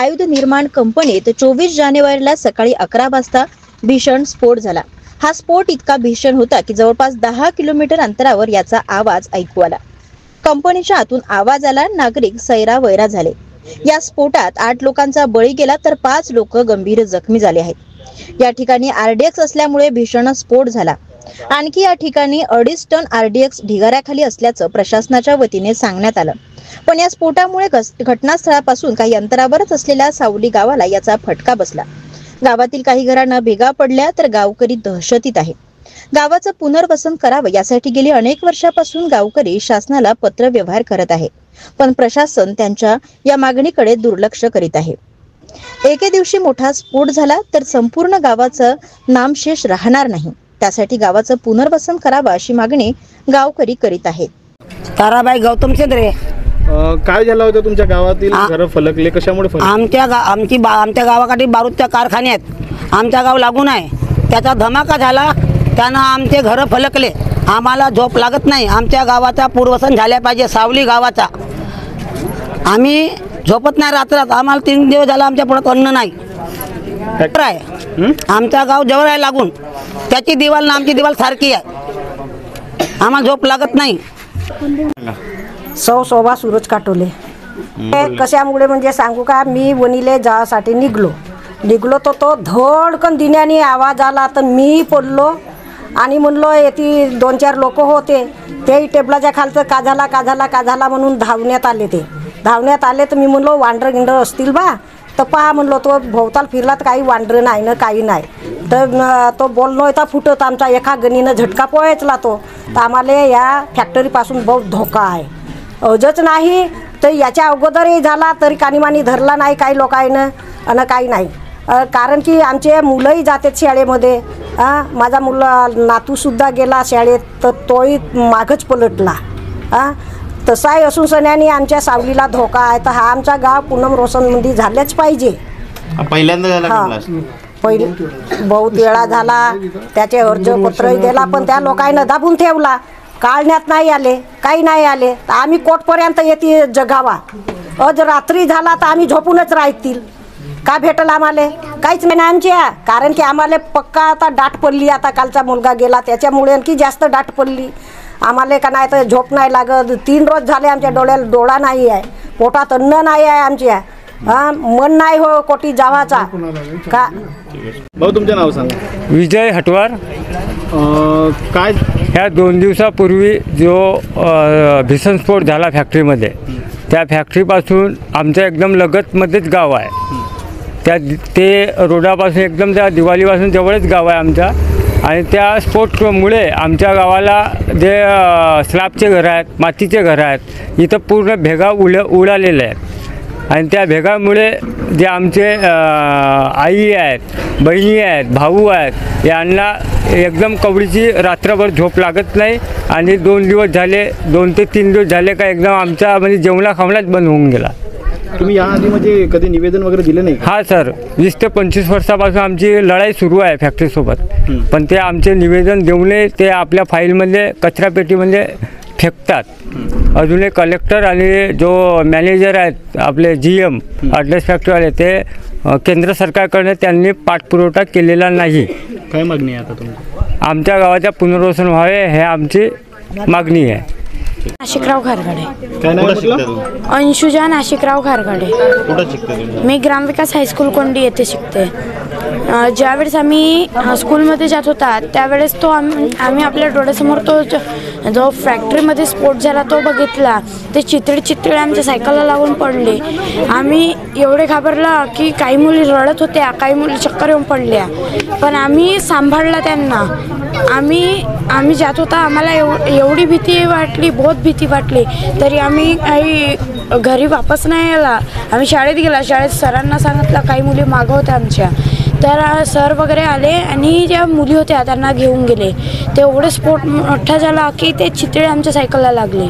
आयुध निर्माण कंपनीत 24 जानेवारीला सकाळी 11 वाजता भीषण स्फोट झाला। हा स्फोट इतका भीषण होता की जवळपास 10 किलोमीटर अंतरावर याचा आवाज ऐकू आला। कंपनीच्या आतून आवाज आला, नागरिक सैरावैरा झाले। या स्फोटात 8 लोकांचा बळी गेला तर 5 लोक गंभीर जखमी झाले आहेत। या ठिकाणी आरडीएक्स असल्यामुळे भीषण स्फोट झाला। आणखी या ठिकाणी 2.5 टन आरडीएक्स ढिगाऱ्याखाली असल्याचं प्रशासनाच्या वतीने सांगण्यात आलं। पण या स्फोटामुळे घटनास्थळापासून काही अंतरावरच असलेल्या सावली गावाला याचा फटका बसला। गावातील काही घरांना भेगा पडल्या तर गावकरी दहशतीत आहे। गावाचं पुनर्वसन करावं यासाठी गेली अनेक वर्षापासून गावकरी शासनाला पत्र व्यवहार करत आहे, पण प्रशासन त्यांच्या या मागणीकडे दुर्लक्ष करीत आहे। एके दिवशी मोठा स्फोट झाला तर संपूर्ण गावाचं नामशेष राहणार नाही, त्यासाठी गावाचं पुनर्वसन करावं अशी मागणी गावकरी करीत आहेत। ताराबाई गौतम चंद्रे, काय झालं होतं तुमच्या गावातील घर फलकले, कशामुळे फलकले? आमच्या गावाकडे बारूदच्या कारखान्यात आमच्या गाव लागून आहे, त्याचा धमाका झाला, त्यानं आमचे घर फलकले। आम्हाला झोप लागत नाही, आमच्या गावाचा पुनर्वसन झाल्या पाहिजे, सावली गावाचा। आम्ही झोपत नाही रात्रात, आम्हाला 3 दिवस झाला आमच्या पुढे अन्न नाही। आमचा गाव जवळ आहे लागून, त्याची दिवाल ना आमची दिवाल सारखी आहे, आम्हाला झोप लागत नाही। शोभा सूरज काटोले। कशामुळे म्हणजे सांगू का, मी वणीले जासाठी निघलो तो धडकन दिन्याने आवाज आला तर मी पडलो आणि म्हणलो येथे 2-4 लोक होते, ते टेबलाच्या खालचं का झाला म्हणून धावण्यात आले तर मी म्हणलो वांडर गिंडर असतील बा, तर पहा म्हणलो तो भोवताल फिरला तर काही वांडर नाही ना काही नाही, तर तो बोलणं होता फुटत आमचा एका गणीनं झटका पोहायचला तो। तर आम्हाला या फॅक्टरीपासून बहुत धोका आहे, अजच नाही तर याच्या अगोदरही झाला तरी कानीमानी धरला नाही काही लोकांना आणि काही नाही, कारण की आमचे मुलंही जातात शाळेमध्ये। माझा नातूसुद्धा गेला शाळेत तर तोही मागच पलटला। तसाही असून सण्याने आमच्या सावलीला धोका आहे, तर हा आमचा गाव पुनर्वसनमध्ये झाल्याच पाहिजे। पहिल्यांदा झाला पहिले बहुत वेळा झाला, त्याचे अर्जपत्रही दिला, पण त्या लोकांना दाबून ठेवला, काढण्यात नाही आले, काही नाही आले। तर आम्ही कोर्टपर्यंत येते जगावा, आज रात्री झाला तर आम्ही झोपूनच राहतील, का भेटल आम्हाला काहीच नाही आमच्या, कारण की आम्हाला पक्का आता डाट पडली। आता कालचा मुलगा गेला त्याच्यामुळे आणखी जास्त डाट पडली आम्हाला, का नाही तर झोप नाही लागत। 3 रोज झाले आमच्या डोळ्याला डोळा नाही आहे, पोटात अन्न नाही आहे आमच्या, मन नाही हो कोटी जावाचा का। भाऊ तुमचं नाव सांगा। विजय हटवार। काय ह्या 2 दिवसापूर्वी जो भीषण स्फोट झाला फॅक्टरीमध्ये, त्या फॅक्टरीपासून आमच्या एकदम लगतमध्येच गाव आहे, ते रोडापासून एकदम त्या दिवाळीपासून जवळच गाव आहे आमच्या। आणि त्या स्फोटमुळे आमच्या गावाला जे स्लॅबचे घरं आहेत, मातीचे घरं आहेत, इथं पूर्ण भेगा उडालेल्या आहेत। आणि त्या भेगामुळे जे आमचे आई आहेत, बहिणी आहेत, भाऊ आहेत, यांना एकदम कवडीची रात्रभर झोप लागत नाही। आणि 2 दिवस झाले, 2 ते 3 दिवस झाले का एकदम आमचा म्हणजे जेवणा खावणाच बंद होऊन गेला। तुम्ही याआधी म्हणजे कधी निवेदन वगैरे दिलं नाही? हा सर, 20 ते 25 वर्षापासून आमची लढाई सुरू आहे फॅक्टरीसोबत, पण ते आमचे निवेदन देऊन ते आपल्या फाईलमध्ये कचरापेटीमध्ये फेकतात। अजून एक कलेक्टर आणि जो मॅनेजर आहेत आपले GM ॲड्रेस फॅक्टरीवाले, ते केंद्र सरकारकडे त्यांनी पाठपुरवठा केलेला नाही। काय मागणी आहे आता तुमची? आमच्या गावाच्या पुनर्वसन व्हावे हे आमची मागणी आहे। नाशिकराव घारगडे। काय नाव म्हटलं? अंशुजा नाशिकराव घारगडे। कुठं शिकता तुम्ही? मी ग्रामविकास हायस्कूल कोंडी येथे शिकते। ज्यावेळेस आम्ही स्कूलमध्ये जात होता त्यावेळेस आम्ही आपल्या डोळ्यासमोर जो फॅक्टरीमध्ये स्फोट झाला तो बघितला। ते चितळे आमच्या सायकलला लागून पडले। आम्ही एवढे घाबरला की काही मुली रडत होत्या, काही मुली चक्कर येऊन पडल्या, पण आम्ही सांभाळला त्यांना। आम्ही जात होता, आम्हाला एवढी भीती वाटली, बहुत भीती वाटली, तरी आम्ही काही घरी वापस नाही आला। आम्ही शाळेत गेला, शाळेत सरांना सांगितलं, काही मुली मागं होत्या आमच्या, तर सर वगैरे आले आणि ज्या मुली होत्या त्यांना घेऊन गेले। ते एवढे स्फोट मोठा झाला की ते चितळे आमच्या सायकलला लागले।